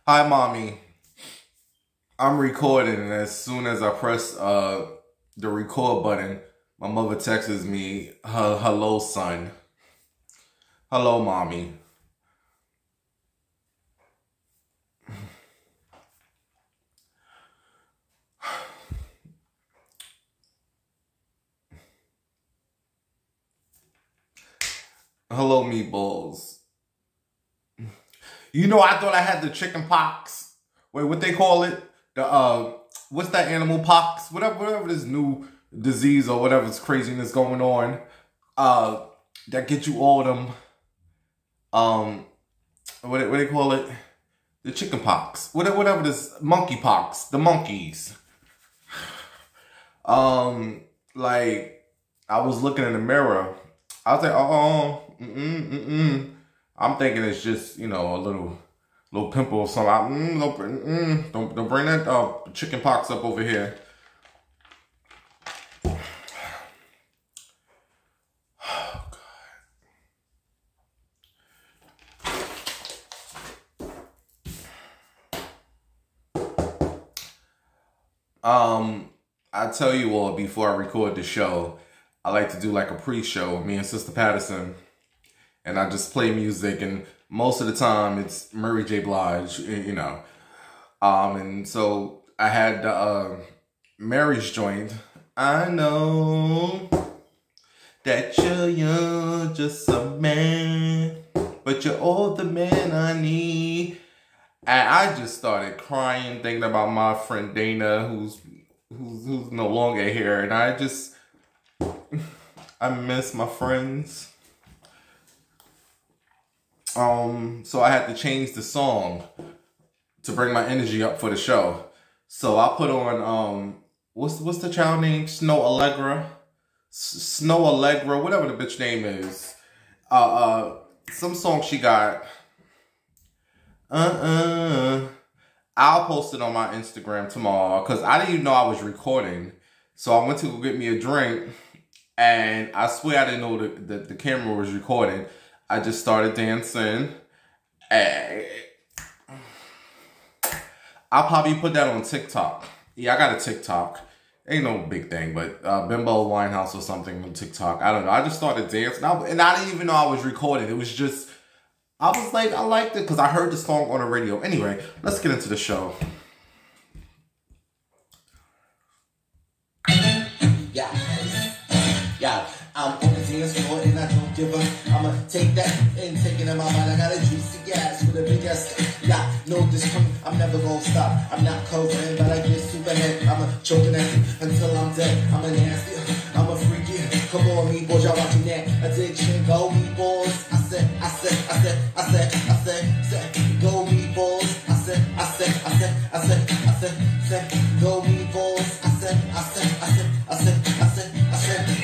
Hi, mommy. I'm recording, and as soon as I press the record button, my mother texts me, hello, son. Hello, mommy. Hello, meatballs. You know, I thought I had the chicken pox. Wait, what they call it? The what's that animal pox? Whatever this new disease or whatever's craziness going on. That get you all them what they call it? The chicken pox. Whatever this monkey pox. The monkeys. Like I was looking in the mirror. I was like, I'm thinking it's just, you know, a little pimple or something. Don't bring that chicken pox up over here. Oh, God. I tell you all before I record the show, I like to do like a pre-show with me and Sister Patterson. And I just play music, and most of the time it's Mary J. Blige, you know. And so I had Mary's joint. I know that you're young, just a man, but you're all the man I need. And I just started crying, thinking about my friend Dana, who's no longer here, and I miss my friends. So I had to change the song to bring my energy up for the show. So I put on, what's the child name? Snow Allegra, whatever the bitch name is. Some song she got. I'll post it on my Instagram tomorrow because I didn't even know I was recording. So I went to go get me a drink, and I swear I didn't know that the camera was recording. I just started dancing. I'll probably put that on TikTok. Yeah, I got a TikTok. Ain't no big thing, but Bimbo Winehouse or something on TikTok. I don't know. I just started dancing. And I didn't even know I was recording. It was just, I was like, I liked it because I heard the song on the radio. Anyway, let's get into the show. Yeah. I'm on the dance floor and I don't give up. I'ma take that and take it in my mind. I got a juicy ass with a big ass. Yeah, no discomfort. I'm never gonna stop. I'm not covering, but I get super head. I'm a choking at it until I'm dead. I'm a nasty, I'm a freaky. Come on, meatballs, y'all watching that addiction. Go meatballs. I said, go meatballs. I said, go meatballs. I said,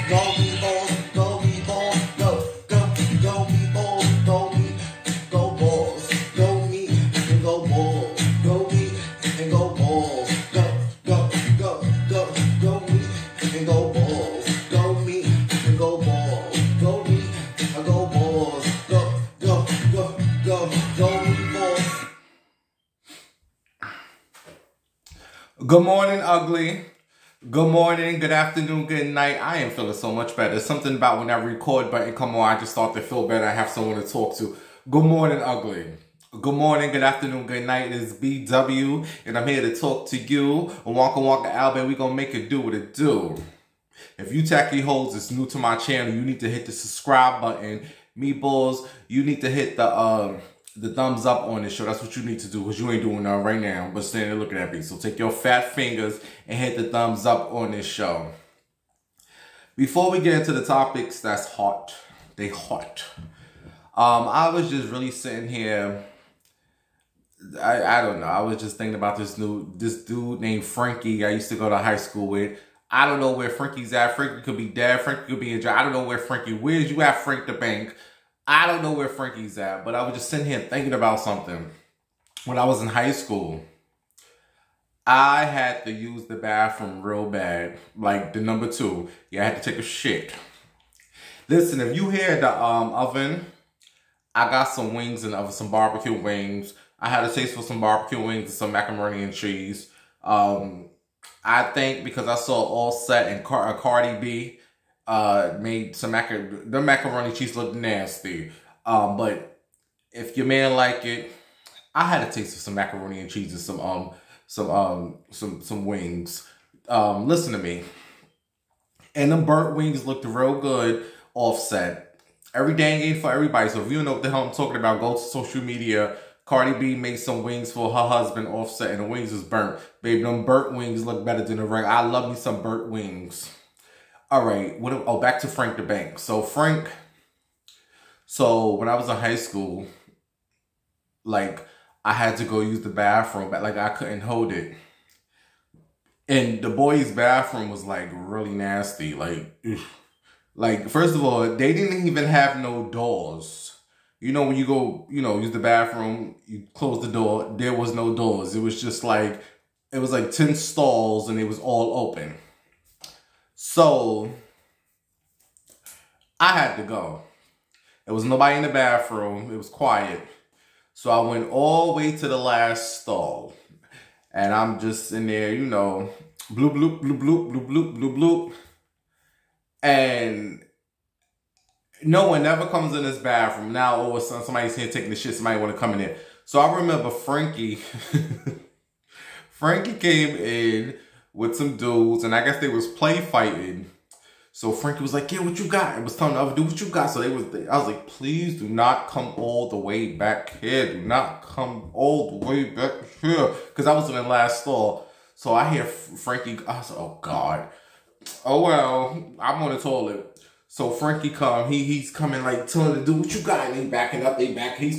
go meatballs. Go meatballs. Go meatballs. Go meat. Go balls. Go meat and go balls. Go meat and go balls. Go meat and go balls. Go meat and go balls. Go meat and go balls. Go meatballs. Good morning, ugly. Good morning, good afternoon, good night. I am feeling so much better. Something about when that record button come on, I just start to feel better. I have someone to talk to. Good morning, ugly. Good morning, good afternoon, good night. It's BW, and I'm here to talk to you. Wonka Albert, we gonna make it do what it do. If you tacky hoes is new to my channel, you need to hit the subscribe button. Meatballs, you need to hit the thumbs up on this show. That's what you need to do because you ain't doing that right now, but standing there looking at me. So take your fat fingers and hit the thumbs up on this show. Before we get into the topics that's hot, they hot. I was just really sitting here. I don't know. I was just thinking about this dude named Frankie I used to go to high school with. I don't know where Frankie's at. Frankie could be dead. Frankie could be in jail. I don't know where Frankie. Where's you at, Frank the Bank? I don't know where Frankie's at, but I was just sitting here thinking about something. When I was in high school, I had to use the bathroom real bad. Like the number 2. Yeah, I had to take a shit. Listen, if you hear the oven, I got some wings in the oven, some barbecue wings. I had a taste for some barbecue wings and some macaroni and cheese. I think because I saw Offset and Cardi B made some the macaroni cheese look nasty. But if your man like it, I had a taste of some macaroni and cheese and some wings. Listen to me. And them burnt wings looked real good. Offset. Every dang ain't for everybody. So if you don't know what the hell I'm talking about, go to social media. Cardi B made some wings for her husband, Offset, and the wings is burnt. Baby, them burnt wings look better than the regular. I love me some burnt wings. All right. Back to Frank the Bank. So when I was in high school, like, I had to go use the bathroom, but like I couldn't hold it. And the boys' bathroom was like really nasty. Like, first of all, they didn't even have no doors. You know, when you go, use the bathroom, you close the door, there was no doors. It was just like, it was like 10 stalls and it was all open. So I had to go. There was nobody in the bathroom. It was quiet. So I went all the way to the last stall. And I'm just in there, bloop, bloop, bloop, bloop, bloop, bloop, bloop, bloop. And no one ever comes in this bathroom. Now all of a sudden somebody's here taking the shit, somebody want to come in there. So I remember Frankie. Frankie came in with some dudes, and I guess they was play fighting. So Frankie was like, yeah, what you got? And was telling the other dude, what you got? So I was like, please do not come all the way back here. Do not come all the way back here. Because I was in the last stall. So I hear Frankie, I was like, oh God. Oh well, I'm on the toilet. So Frankie he's coming like telling the dude, what you got? And he's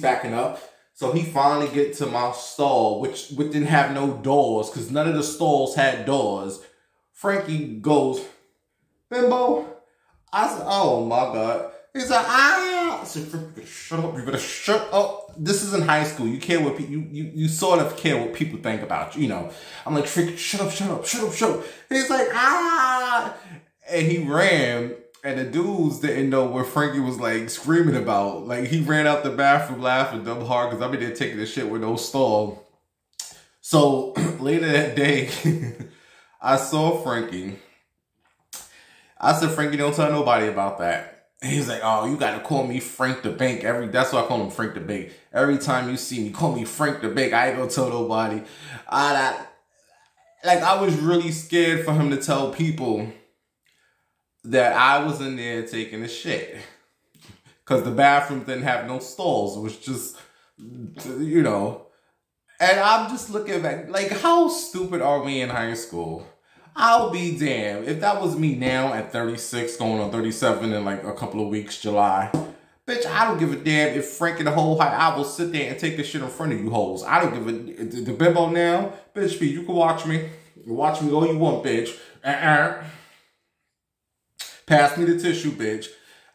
backing up. So he finally get to my stall, which didn't have no doors, because none of the stalls had doors. Frankie goes, Bimbo. I said, oh my God. He's like, ah. I said, shut up. You better shut up. This is in high school. You care what people, you sort of care what people think about you, I'm like, freaking shut up, shut up, shut up, shut up. He's like, ah. And he ran. And the dudes didn't know what Frankie was like screaming about. Like, he ran out the bathroom laughing dumb hard because I've been there taking the shit with no stall. So later that day, I saw Frankie. I said, Frankie, don't tell nobody about that. And he's like, oh, you got to call me Frank the Bank. That's why I call him Frank the Bank. Every time you see me, call me Frank the Bank. I ain't going to tell nobody. I was really scared for him to tell people that I was in there taking a shit. Because the bathroom didn't have no stalls. It was just, And I'm just looking back. Like, how stupid are we in high school? I'll be damned. If that was me now at 36, going on 37 in like a couple of weeks, July. Bitch, I don't give a damn if Frank and the whole high, I will sit there and take the shit in front of you hoes. I don't give a, the bimbo now, bitch, you can watch me. You watch me all you want, bitch. Pass me the tissue, bitch.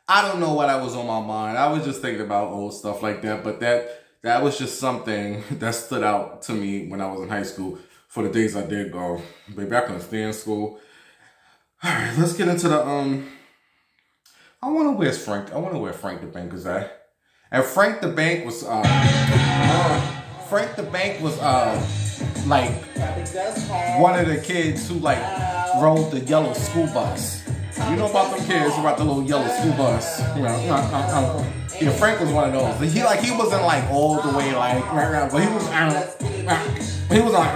I don't know what I was on my mind. I was just thinking about old stuff like that. But that was just something that stood out to me when I was in high school for the days I did go. Baby, I couldn't stay in school. All right, let's get into the, I wonder where's Frank. I wonder where Frank the Bank is at. And Frank the Bank was, like one of the kids who like rode the yellow school bus. You know about them kids who ride the little yellow school bus. Yeah, Frank was one of those. He wasn't like all the way like, but he was like,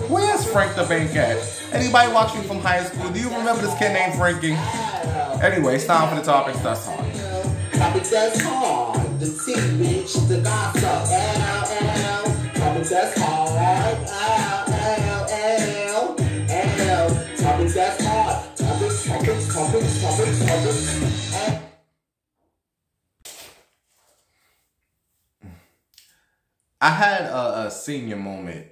where's Frank the Bank at? Anybody watching from high school? Do you remember this kid named Frankie? Anyway, it's time for the topics that's hard. Topics that's hard. The tea, bitch, the gossip. Topics that's hard. Topics that's hard. Topics. I had a senior moment.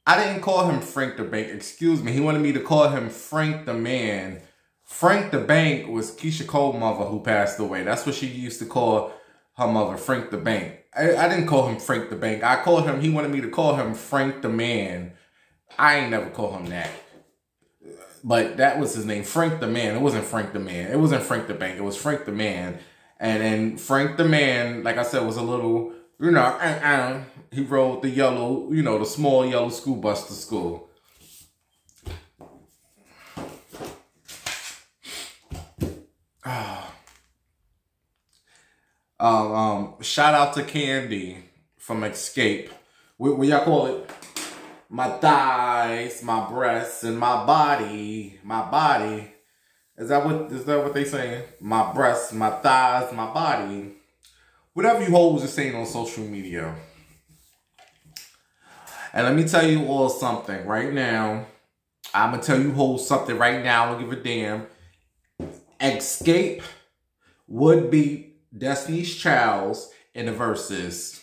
I didn't call him Frank the Bank. Excuse me. He wanted me to call him Frank the Man. Frank the Bank was Keisha Cole's mother who passed away. That's what she used to call her mother, Frank the Bank. I didn't call him Frank the Bank. He wanted me to call him Frank the Man. I ain't never call him that. But that was his name, Frank the Man. It wasn't Frank the Man. It wasn't Frank the Bank. It was Frank the Man. And then Frank the Man, like I said, was a little, he rode the yellow, the small yellow school bus to school. Shout out to Candy from Xscape. What y'all call it? My thighs, my breasts, and my body. My body. Is that what they saying? My breasts, my thighs, my body. Whatever you hoes are saying on social media. And let me tell you all something right now. I'm gonna tell you hoes something right now. I don't give a damn. Xscape would be Destiny's Child's in the verses.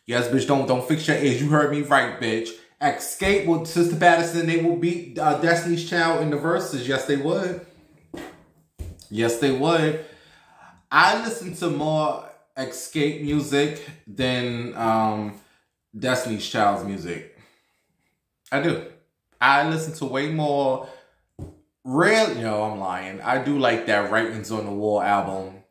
Yes, bitch, don't fix your ears. You heard me right, bitch. Xscape with Sister Patterson, they will beat Destiny's Child in the verses. Yes, they would. Yes, they would. I listen to more Xscape music than Destiny's Child's music. I do. I listen to way more. I'm lying. I do like that Writings on the Wall album.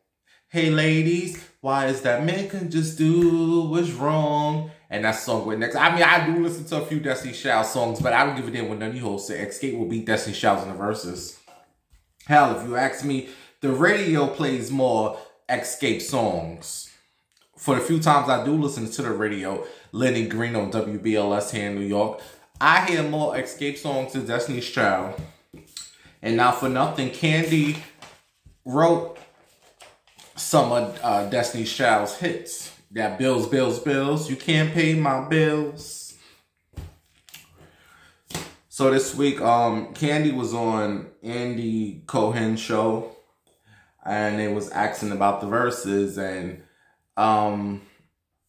Hey ladies, why is that man can just do what's wrong? And that song went next. I mean, I do listen to a few Destiny's Child songs, but I don't give a damn when none of you hoes say Xscape will beat Destiny's Child in the verses. Hell, if you ask me, the radio plays more Xscape songs. For the few times I do listen to the radio, Lenny Green on WBLS here in New York, I hear more Xscape songs than Destiny's Child. And not for nothing, Candy wrote some of Destiny's Child's hits. That bills, bills, bills. You can't pay my bills. So this week, Candy was on Andy Cohen's show. And they was asking about the verses. And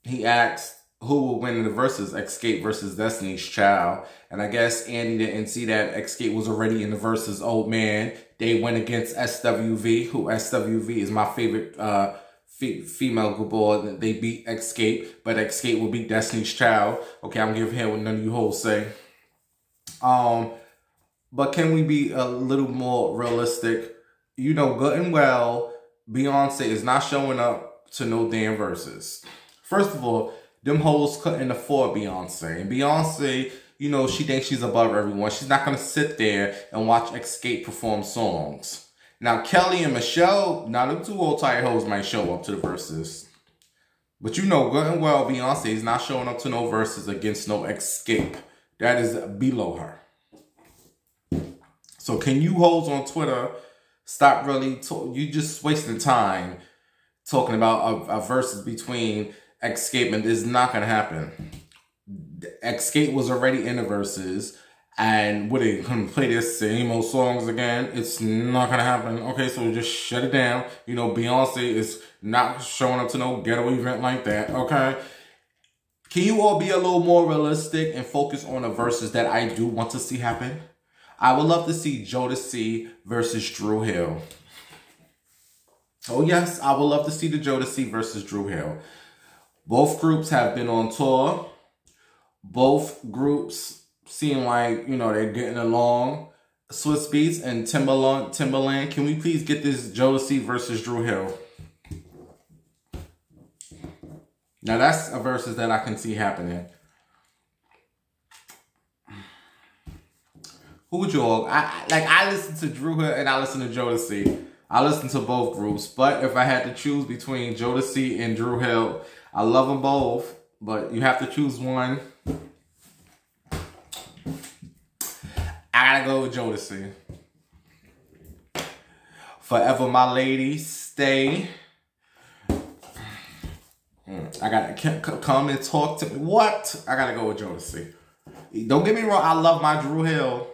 he asked who will win in the verses, Xscape versus Destiny's Child. And I guess Andy didn't see that Xscape was already in the verses. Old man, they went against SWV, who SWV is my favorite female group boy. They beat Xscape, but Xscape will beat Destiny's Child. Okay, I'm giving here what none of you hoes say. But can we be a little more realistic? You know good and well, Beyonce is not showing up to no damn verses. First of all, them hoes couldn't afford Beyonce. And Beyonce, she thinks she's above everyone. She's not going to sit there and watch Xscape perform songs. Now, Kelly and Michelle, now them two old tired hoes might show up to the verses. But you know good and well, Beyonce is not showing up to no verses against no Xscape. That is below her. So can you hoes on Twitter stop really, you just wasting time talking about a versus between Xscape, and it's not going to happen. Xscape was already in the verses, and what, they couldn't play their same old songs again? It's not going to happen. Okay, so just shut it down. Beyonce is not showing up to no ghetto event like that, okay? Can you all be a little more realistic and focus on the verses that I do want to see happen? I would love to see Jodeci versus Dru Hill. Oh yes, I would love to see the Jodeci versus Dru Hill. Both groups have been on tour. Both groups seem like, they're getting along. Swiss Beats and Timbaland, can we please get this Jodeci versus Dru Hill? Now that's a versus that I can see happening. Who would you all? I listen to Dru Hill and I listen to Jodeci. I listen to both groups, but if I had to choose between Jodeci and Dru Hill, I love them both, but you have to choose one. I gotta go with Jodeci. Forever My Lady, Stay. I gotta come and talk to me. What? I gotta go with Jodeci. Don't get me wrong, I love my Dru Hill.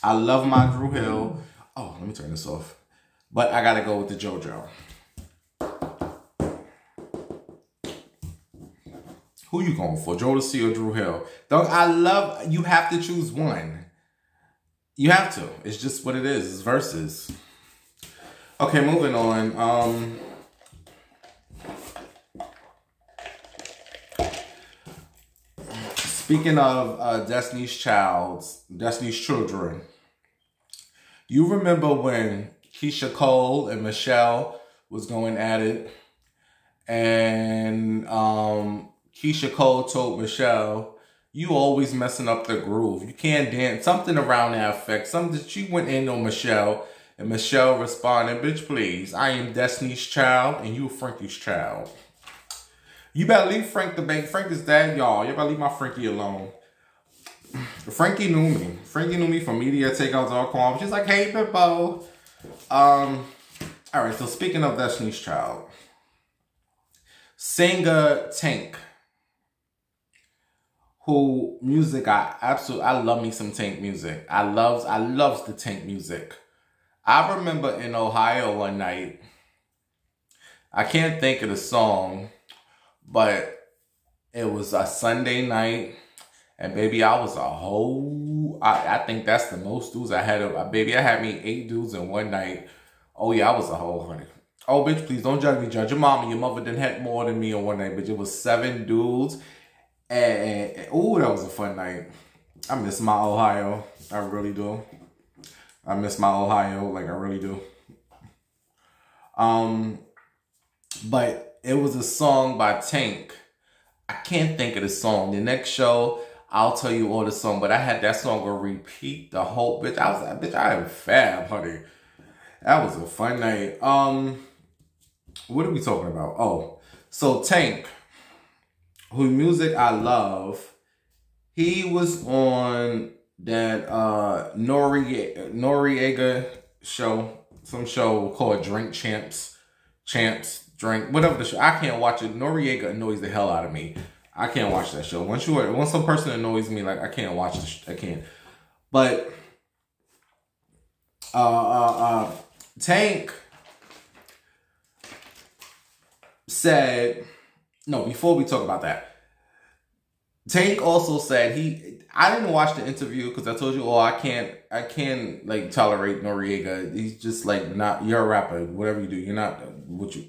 I love my Dru Hill. Oh, let me turn this off. But I gotta go with the JoJo. Who you going for, Jodeci or Dru Hill? You have to choose one. You have to. It's just what it is. It's versus. Okay, moving on. Speaking of Destiny's Children, you remember when Keisha Cole and Michelle was going at it. And Keisha Cole told Michelle, you always messing up the groove. You can't dance. Something around that effect. Something she went in on Michelle. And Michelle responded, bitch, please. I am Destiny's Child and you Frankie's child. You better leave Frank the bank. Frank is dead, y'all. You better leave my Frankie alone. Frankie knew me. Frankie knew me from MediaTakeouts.com. She's like, hey, Bimbo. Alright, so speaking of Destiny's Child. Singer Tank. Who music I love me some Tank music. I loves the Tank music. I remember in Ohio one night, I can't think of the song, but it was a Sunday night, and baby, I was a whole, I think that's the most dudes I had. Baby, I had me 8 dudes in one night. Oh yeah, I was a whole honey. Oh bitch, please don't judge me, judge your mama. Your mother didn't have more than me in one night, but it was 7 dudes. And oh, that was a fun night. I miss my Ohio. I really do. I miss my Ohio, like I really do. But it was a song by Tank. I can't think of the song. The next show, I'll tell you all the song. But I had that song on repeat the whole bitch. I was like, bitch, I am fab, honey. That was a fun night. What are we talking about? Oh, so Tank, whose music I love, he was on that Noriega show, some show called Drink Champs, Drink, whatever the show. I can't watch it. Noriega annoys the hell out of me. I can't watch that show. Once some person annoys me, like I can't watch this. I can't. But Tank said, no, before we talk about that, Tank also said I didn't watch the interview because I told you, oh, I can't like tolerate Noriega. He's just like not, you're a rapper, whatever you do, you're not what you.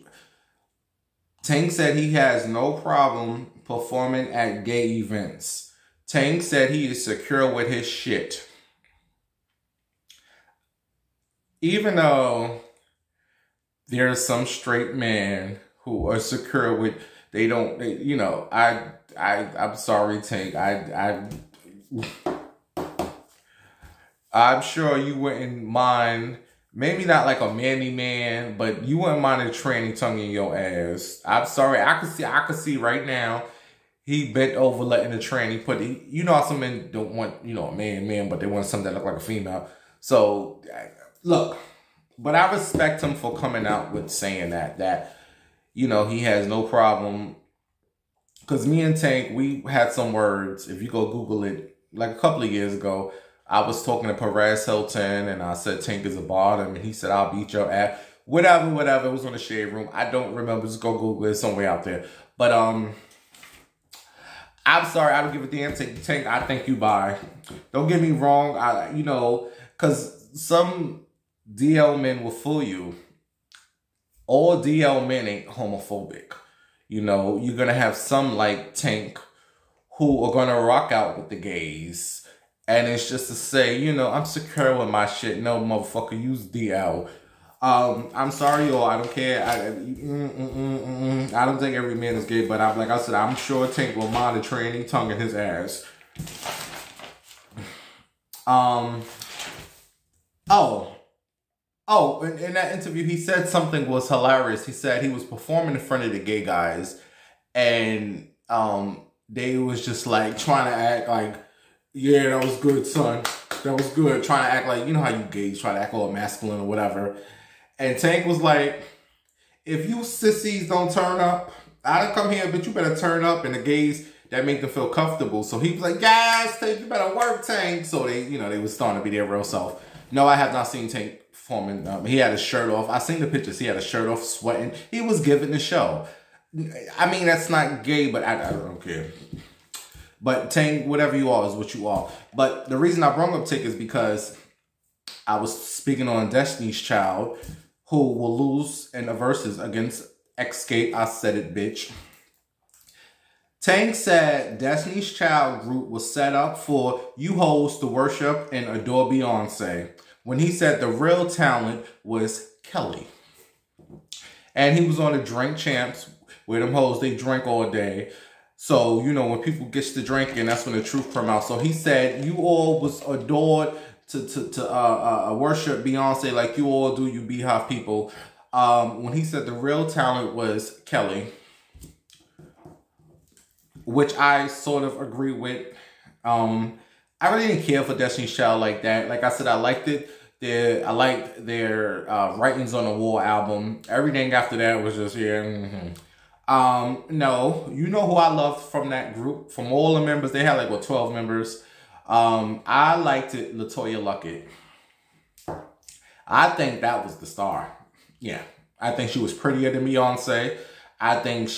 Tank said he has no problem performing at gay events. Tank said he is secure with his shit. Even though there's some straight men who are secure with, you know, I'm sorry, Tank. I'm sure you wouldn't mind, maybe not like a manly man, but you wouldn't mind a tranny tongue in your ass. I'm sorry. I could see right now, he bent over letting the tranny put, you know how some men don't want, you know, a man, but they want something that look like a female. So, look, but I respect him for coming out with saying that, you know, he has no problem. Because me and Tank, we had some words. If you go Google it, like a couple of years ago, I was talking to Perez Hilton, and I said Tank is a bottom, and he said, I'll beat your ass. Whatever. It was on the Shade Room. I don't remember. Just go Google it. Somewhere out there. But, I'm sorry. I don't give a damn. Tank, I think you bi. Don't get me wrong. You know, because some DL men will fool you. All DL men ain't homophobic. You know, you're going to have some like Tank who are going to rock out with the gays. And it's just to say, you know, I'm secure with my shit. No, motherfucker, use DL. I'm sorry, y'all. I don't care. I don't think every man is gay. But like I said, I'm sure Tank will mind a tranny tongue in his ass. Oh, in that interview, he said something was hilarious. He said he was performing in front of the gay guys, and they was just like trying to act like, yeah, that was good, son. That was good. Trying to act like, you know how you gays try to act all masculine or whatever. And Tank was like, if you sissies don't turn up, I don't come here, but you better turn up. And the gays, that make them feel comfortable. So he was like, yes, Tank, you better work, Tank. So they, you know, they was starting to be their real self. No, I have not seen Tank performing. He had his shirt off. I seen the pictures. He had a shirt off, sweating. He was giving the show. I mean, that's not gay, but I don't care. But Tank, whatever you are is what you are. But the reason I brought up Tank is because I was speaking on Destiny's Child, who will lose in the verses against Xscape. I said it, bitch. Tank said Destiny's Child group was set up for you hoes to worship and adore Beyonce, when he said the real talent was Kelly. And he was on the Drink Champs, where them hoes, they drink all day. So, you know, when people gets to drinking, that's when the truth come out. So he said, you all was adored to worship Beyonce like you all do, you Beehive people. When he said the real talent was Kelly, which I sort of agree with. I really didn't care for Destiny's Child like that. Like I said, I liked it. I liked their Writings on the Wall album. Everything after that was just, yeah. No, you know who I loved from that group? From all the members, they had like, what, 12 members. I liked it, LaToya Luckett. I think that was the star. Yeah, I think she was prettier than Beyonce. I think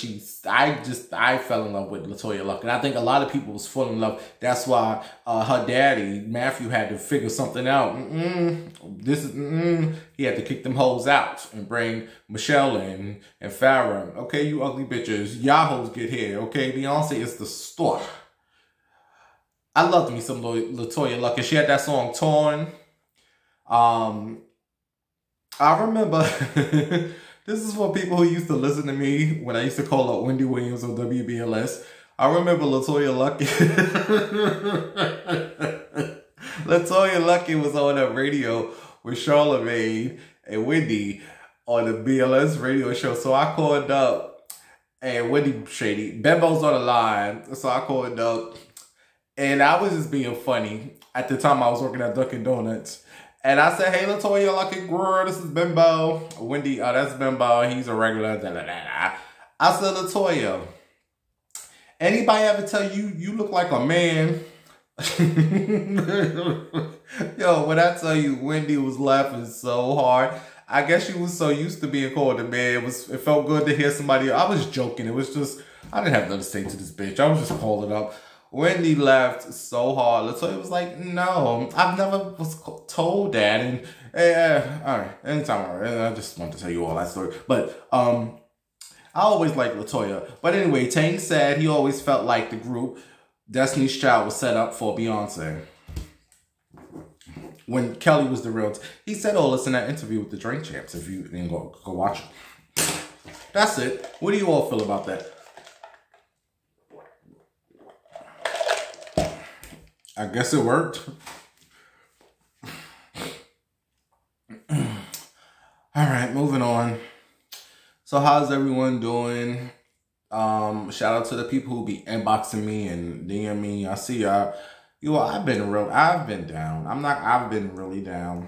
I fell in love with LaToya Luckett. I think a lot of people was falling in love. That's why her daddy, Matthew, had to figure something out. He had to kick them hoes out and bring Michelle in and Farrah. Okay, you ugly bitches. Y'all hoes get here. Okay, Beyonce is the star. I loved me some LaToya Luckett. She had that song Torn. I remember, this is for people who used to listen to me when I used to call up Wendy Williams on WBLS. I remember LaToya Luckett. LaToya Luckett was on that radio with Charlamagne and Wendy on the BLS radio show. So I called up, and Wendy Shady, Bebo's on the line. So I called up, and I was just being funny. At the time, I was working at Dunkin' Donuts. And I said, hey, LaToya Luckett, girl, this is Bimbo. Wendy, that's Bimbo. He's a regular. Da, da, da, da. I said, LaToya, anybody ever tell you you look like a man? Yo, when I tell you, Wendy was laughing so hard. I guess she was so used to being called a man. It felt good to hear somebody. I was joking. It was just, I didn't have nothing to say to this bitch. I was just calling up. Wendy laughed so hard. LaToya was like, no, I've never was told that. And all right, anytime. I just want to tell you all that story. But I always liked LaToya. But anyway, Tang said he always felt like the group Destiny's Child was set up for Beyonce. When Kelly was the real... He said all this in that interview with the Drink Champs. If you didn't go watch it. That's it. What do you all feel about that? I guess it worked. All right, moving on. So how's everyone doing? Shout out to the people who be inboxing me and DM me. I see y'all. I've been down. I've been really down.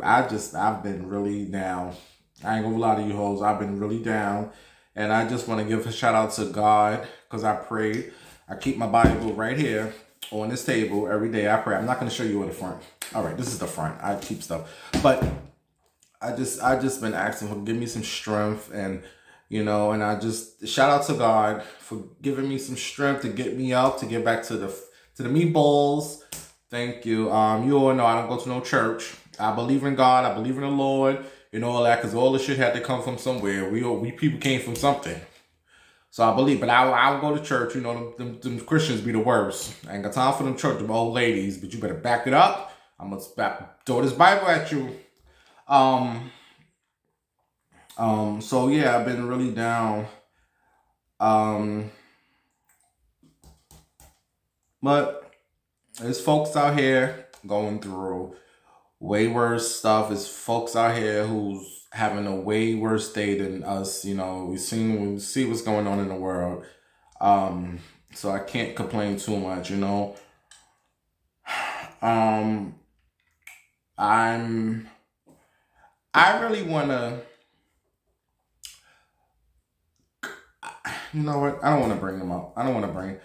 I've been really down. I ain't gonna lie to you hoes. I've been really down. And I just want to give a shout out to God, because I prayed. I keep my Bible right here on this table every day. I pray. I'm not going to show you at the front. All right, this is the front. I keep stuff, but I just been asking for give me some strength, and and I just shout out to God for giving me some strength to get me up, to get back to the meatballs. Thank you. You all know I don't go to no church. I believe in God. I believe in the Lord and all that, because all this shit had to come from somewhere. We people came from something. So I believe, but I'll go to church. Them Christians be the worst. I ain't got time for them church, them old ladies, but you better back it up. I'm going to throw this Bible at you. So yeah, I've been really down. But there's folks out here going through way worse stuff. There's folks out here who's having a way worse day than us. We see what's going on in the world. So I can't complain too much, I really want to, you know what? I don't want to bring them up. I don't want to bring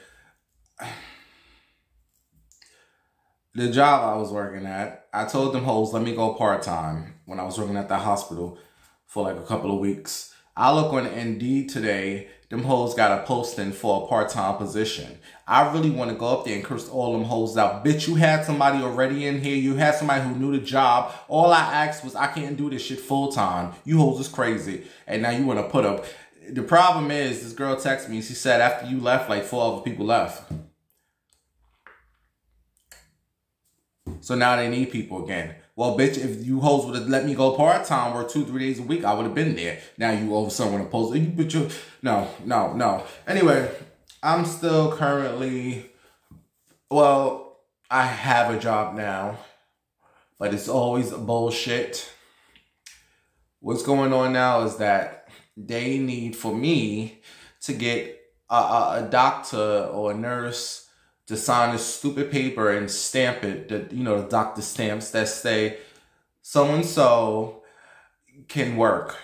the job I was working at. I told them hoes, let me go part-time when I was working at that hospital for like a couple of weeks. I look on Indeed today, them hoes got a posting for a part-time position. I really want to go up there and curse all them hoes out. Bitch, you had somebody already in here. You had somebody who knew the job. All I asked was, I can't do this shit full-time. You hoes is crazy. And now you want to put up. The problem is, this girl texted me. She said after you left, like 4 other people left. So now they need people again. Well, bitch, if you hoes would have let me go part-time or 2-3 days a week, I would have been there. Now you all of a sudden want to post it. But you, no. Anyway, I'm still currently, well, I have a job now, but it's always bullshit. What's going on now is that they need for me to get a doctor or a nurse to sign this stupid paper and stamp it, that, you know, the doctor stamps that say so-and-so can work.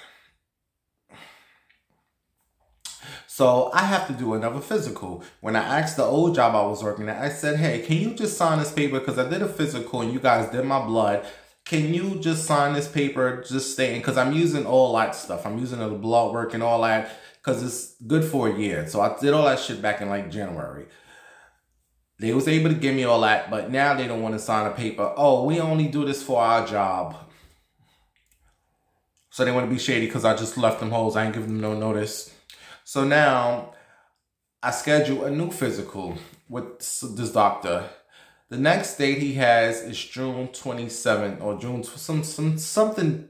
So I have to do another physical. When I asked the old job I was working at, I said, hey, can you just sign this paper? Because I did a physical and you guys did my blood. Can you just sign this paper just stating, because I'm using all that stuff. I'm using the blood work and all that because it's good for a year. So I did all that shit back in like January. They was able to give me all that, but now they don't want to sign a paper. Oh, we only do this for our job. So they want to be shady because I just left them hoes. I ain't giving them no notice. So now I schedule a new physical with this doctor. The next date he has is June 27th or June, something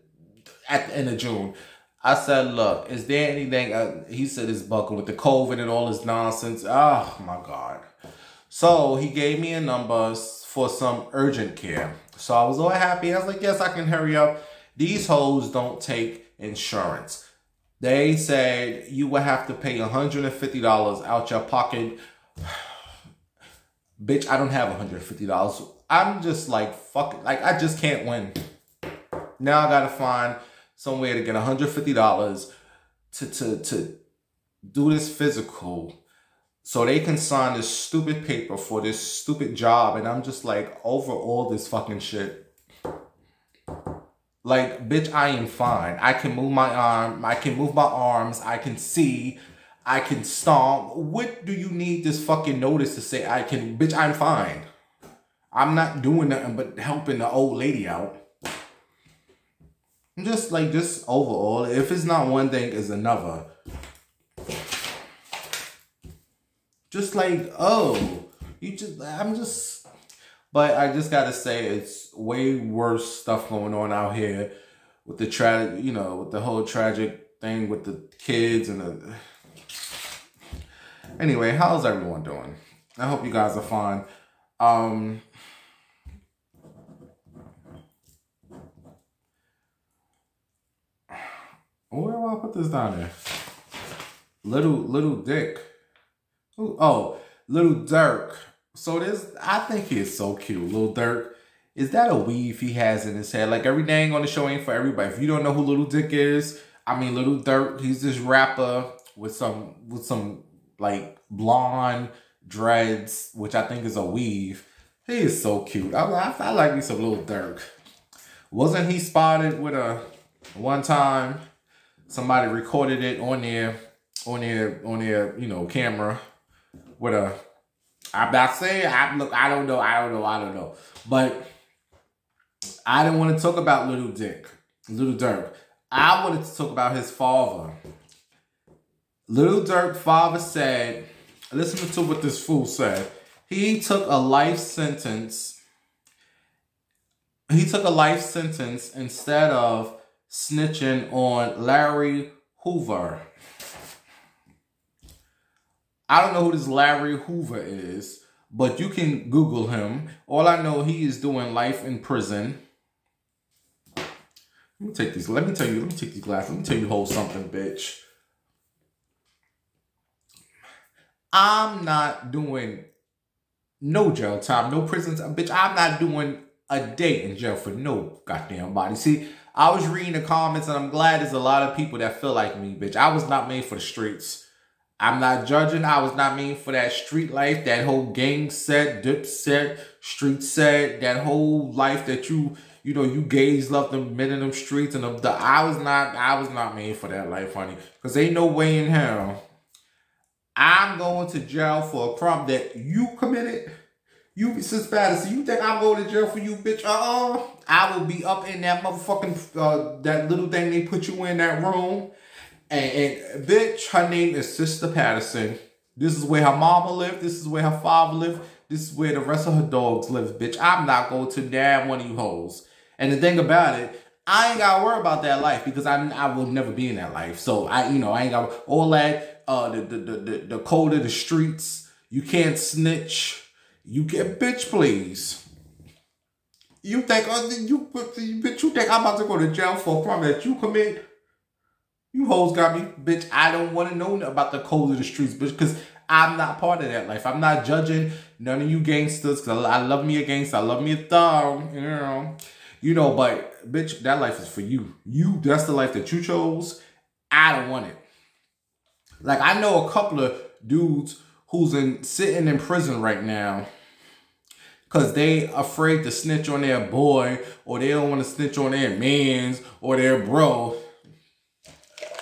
at the end of June. I said, look, is there anything? He said it's bucking with the COVID and all this nonsense. Oh my God. So he gave me a number for some urgent care. So I was all happy. I was like, yes, I can hurry up. These hoes don't take insurance. They said you would have to pay $150 out your pocket. Bitch, I don't have $150. I'm just like, fuck it. Like, I just can't win. Now I gotta find some way to get $150 to do this physical, so they can sign this stupid paper for this stupid job. And I'm just like, over all this fucking shit. Like, bitch, I am fine. I can move my arm. I can move my arms. I can see. I can stomp. What do you need this fucking notice to say I can? Bitch, I'm fine. I'm not doing nothing but helping the old lady out. I'm just like, just overall, if it's not one thing, it's another. Just like, oh, but I just gotta say, it's way worse stuff going on out here with the tragic, you know, with the whole tragic thing with the kids and the. Anyway, how's everyone doing? I hope you guys are fine. Where do I put this down there? Little Dick. Oh, Little Dirk. So this, I think he is so cute. Little Dirk. Is that a weave he has in his head? Like, every day on the show ain't for everybody. If you don't know who Little Dick is, I mean, Little Dirk, he's this rapper with some like blonde dreads, which I think is a weave. He is so cute. I like me some Little Dirk. Wasn't he spotted with one time? Somebody recorded it on their, you know, camera with a. I'm not saying. I don't know. But I didn't want to talk about Little Dirk. I wanted to talk about his father. Little Dirk's father said, listen to what this fool said. He took a life sentence. He took a life sentence instead of snitching on Larry Hoover. I don't know who this Larry Hoover is, but you can Google him. All I know, he is doing life in prison. Let me take these glasses. Let me tell you whole something, bitch. I'm not doing no jail time, no prison time. Bitch, I'm not doing a day in jail for no goddamn body. See, I was reading the comments and I'm glad there's a lot of people that feel like me, bitch. I was not made for the streets. I'm not judging. I was not made for that street life, that whole gang set, dip set, street set, that whole life that you know, you gays love them men in them streets and I was not made for that life, honey. Because ain't no way in hell I'm going to jail for a crime that you committed. You, Sis Patterson, you think I'm going to jail for you, bitch? I will be up in that motherfucking, that little thing they put you in that room. And bitch, her name is Sister Patterson. This is where her mama lived. This is where her father lived. This is where the rest of her dogs live, bitch. I'm not going to damn one of you hoes. And the thing about it, I ain't gotta worry about that life because I will never be in that life. So I ain't got all that, the code of the streets. You can't snitch. You can't, bitch, please. You think, bitch, you think I'm about to go to jail for a crime that you commit? You hoes got me, bitch. I don't want to know about the code of the streets, bitch, because I'm not part of that life. I'm not judging none of you gangsters, because I love me a gangster. I love me a thug, you know, but, bitch, that life is for you. That's the life that you chose. I don't want it. Like, I know a couple of dudes who's sitting in prison right now because they afraid to snitch on their boy, or they don't want to snitch on their mans or their bro.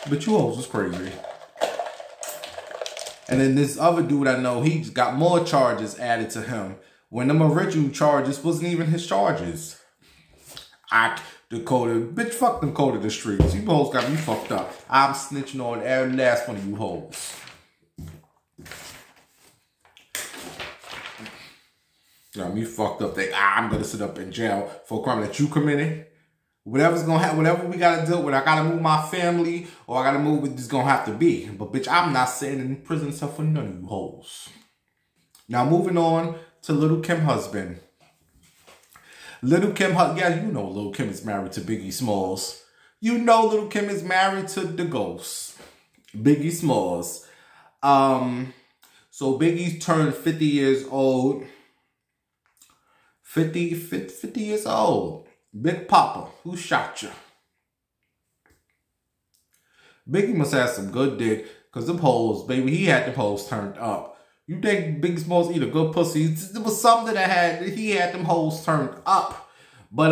But you hoes was crazy. And then this other dude I know, he got more charges added to him when them original charges wasn't even his charges. Bitch, fuck them code of the streets. You hoes got me fucked up. I'm snitching on every last one of you hoes. Got me fucked up. I'm gonna sit up in jail for a crime that you committed. Whatever's gonna happen, whatever we gotta deal with, I gotta move my family, or I gotta move it's gonna have to be. But bitch, I'm not sitting in prison except for none of you hoes. Now moving on to Little Kim husband. Little Kim, yeah, you know Little Kim is married to Biggie Smalls. You know Little Kim is married to the ghost, Biggie Smalls. So Biggie turned 50 years old. 50 years old. Big Papa, who shot you? Biggie must have some good dick, because them hoes, baby, he had them hoes turned up. You think Biggie Smalls eat a good pussy? It was something that he had them hoes turned up. But,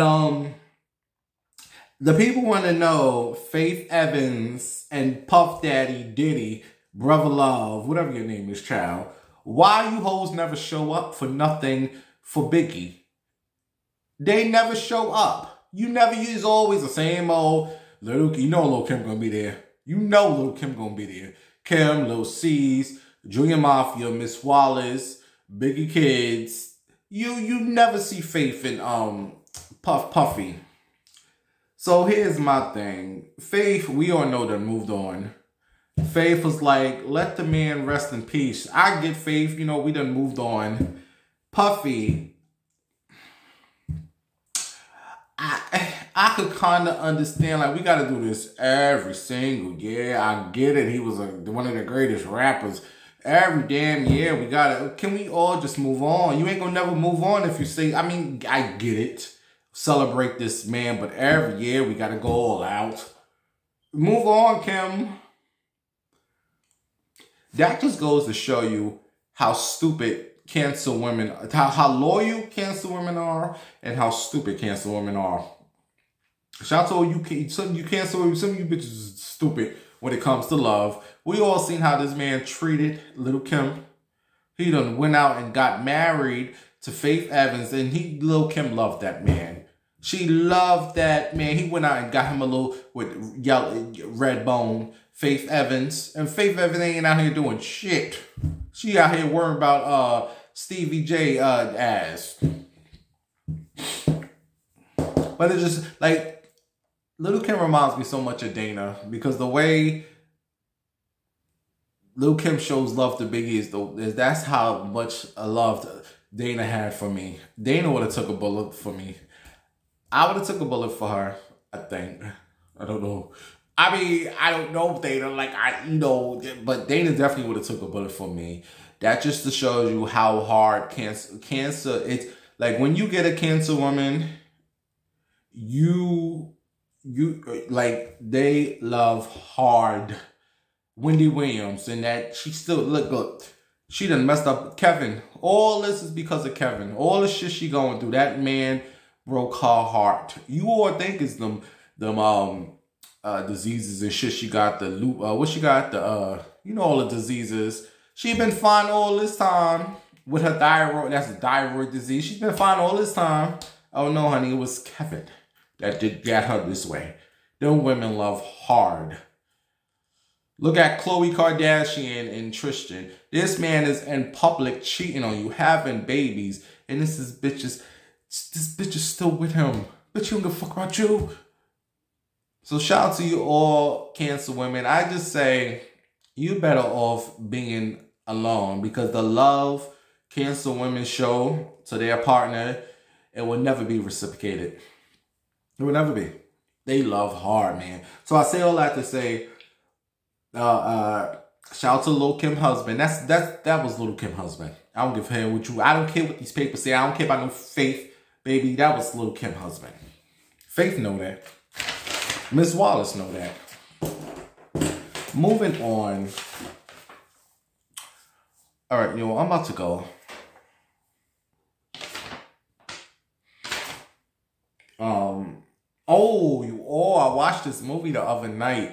the people want to know, Faith Evans and Puff Daddy Diddy, Brother Love, whatever your name is, child, why you hoes never show up for nothing for Biggie? They never show up. It's always the same old Little, you know Little Kim gonna be there. You know Little Kim gonna be there. Kim, Lil C's, Junior Mafia, Miss Wallace, Biggie Kids. You never see Faith and Puffy. So here's my thing. Faith, we all know that moved on. Faith was like, let the man rest in peace. I get Faith, you know, we done moved on. Puffy, I could kind of understand, like, we got to do this every single year. I get it. He was one of the greatest rappers. Every damn year, we got to, can we all just move on? You ain't going to never move on if you say, I mean, I get it. Celebrate this man, but every year we got to go all out. Move on, Kim. That just goes to show you how stupid cancer women, how loyal cancer women are, and how stupid cancer women are. Shout out to some of you bitches is stupid when it comes to love. We all seen how this man treated Little Kim. He done went out and got married to Faith Evans, and Little Kim loved that man. She loved that man. He went out and got him a little with yellow red bone, Faith Evans, and Faith Evans ain't out here doing shit. She out here worrying about Stevie J ass. But it's just like, Little Kim reminds me so much of Dana, because the way Little Kim shows love to Biggie is that's how much love Dana had for me. Dana would have took a bullet for me. I would have took a bullet for her, I think. I don't know. I mean, I don't know Dana, like, but Dana definitely would have took a bullet for me. That just to show you how hard cancer, it's like when you get a cancer woman, like, they love hard. Wendy Williams, and that she still, look, she done messed up Kevin. All this is because of Kevin. All the shit she going through, that man broke her heart. You all think it's them diseases and shit she got, the loop, what she got, you know, all the diseases. She been fine all this time with her thyroid. That's a thyroid disease. She's been fine all this time. Oh no, honey, it was Kevin that got her this way. Them women love hard. Look at Khloe Kardashian and Tristan. This man is in public cheating on you, having babies, and this bitch is still with him. Bitch, you don't give a fuck about you. So shout out to you all Cancer women. I just say you better off being alone, because the love Cancer women show to their partner, it will never be reciprocated. It will never be. They love hard, man. So I say all that to say, shout out to Lil' Kim husband. That was Lil' Kim husband. I don't give a hell what you. I don't care what these papers say. I don't care about no Faith, baby. That was Lil' Kim husband. Faith know that. Miss Wallace know that. Moving on. All right, you know, I'm about to go. Oh, you all, I watched this movie the other night.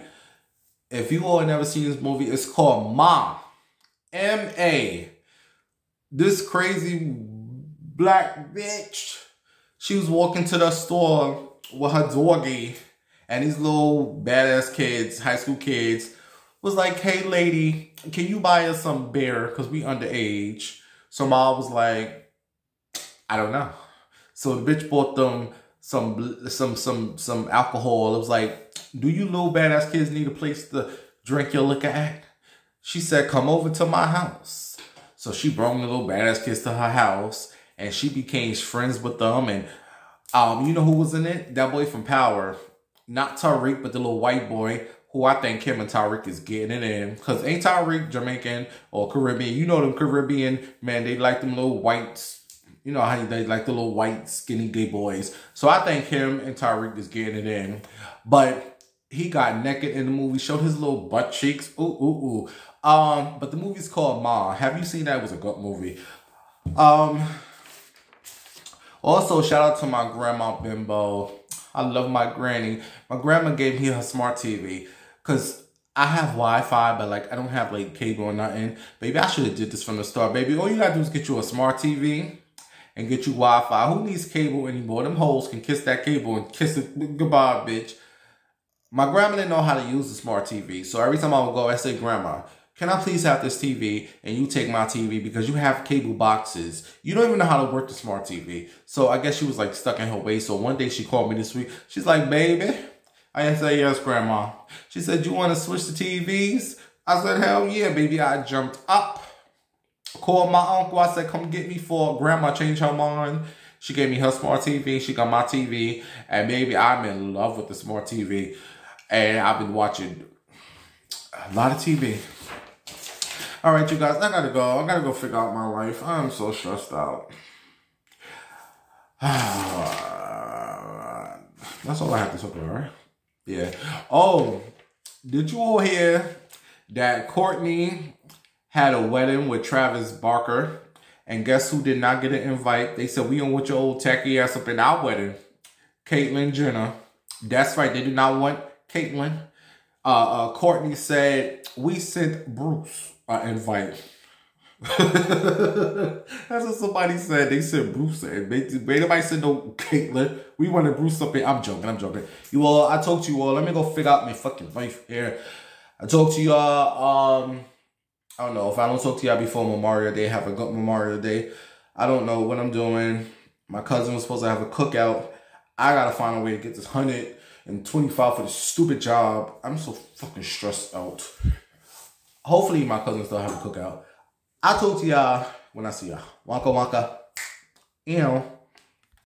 If you all never seen this movie, it's called Ma. M-A. This crazy black bitch. She was walking to the store with her doggy, and these little badass kids, high school kids, was like, hey lady, can you buy us some beer? Because we underage. So Ma was like, I don't know. So the bitch bought them some alcohol. It was like, do you little badass kids need a place to drink your liquor at? She said, come over to my house. So she brought the little badass kids to her house, and she became friends with them. And you know who was in it? That boy from Power. Not Tariq, but the little white boy, who I think Kim and Tariq is getting it in. Because ain't Tariq Jamaican or Caribbean? You know them Caribbean, man, they like them little whites. You know how they like the little white, skinny gay boys. So I think him and Tariq is getting it in. But he got naked in the movie, showed his little butt cheeks. Ooh, ooh, ooh. But the movie's called Ma. Have you seen that? It was a good movie. Also, shout out to my grandma Bimbo. I love my granny. My grandma gave me her smart TV. Because I have Wi-Fi, but like I don't have like cable or nothing. Baby, I should have did this from the start, baby. All you gotta do is get you a smart TV and get you Wi-Fi. Who needs cable anymore? Them hoes can kiss that cable and kiss it goodbye, bitch. My grandma didn't know how to use the smart TV. So every time I would go, I say, Grandma, can I please have this TV and you take my TV because you have cable boxes. You don't even know how to work the smart TV. So I guess she was like stuck in her ways. So one day she called me this week. She's like, baby. I didn't say yes, Grandma. She said, you want to switch the TVs? I said, hell yeah, baby. I jumped up. Called my uncle. I said, come get me for Grandma changed her mind. She gave me her smart TV. She got my TV. And baby, I'm in love with the smart TV. And I've been watching a lot of TV. All right, you guys, I gotta go. I gotta go figure out my life. I'm so stressed out. That's all I have to talk about, right? Yeah. Oh, did you all hear that Courtney had a wedding with Travis Barker? And guess who did not get an invite? They said, we don't want your old tacky ass up in our wedding. Caitlyn Jenner. That's right. They did not want Caitlyn. Courtney said, we sent Bruce an invite. That's what somebody said. They said Bruce. Nobody said no Caitlyn. We wanted Bruce up here. I'm joking. You all, I talked to you all. Let me go figure out my fucking life here. I talked to y'all. I don't know. If I don't talk to y'all before Memorial Day, have a good Memorial Day. I don't know what I'm doing. My cousin was supposed to have a cookout. I gotta find a way to get this 125 for this stupid job. I'm so fucking stressed out. Hopefully my cousin still have a cookout. I'll talk to y'all when I see y'all. Wonka wonka.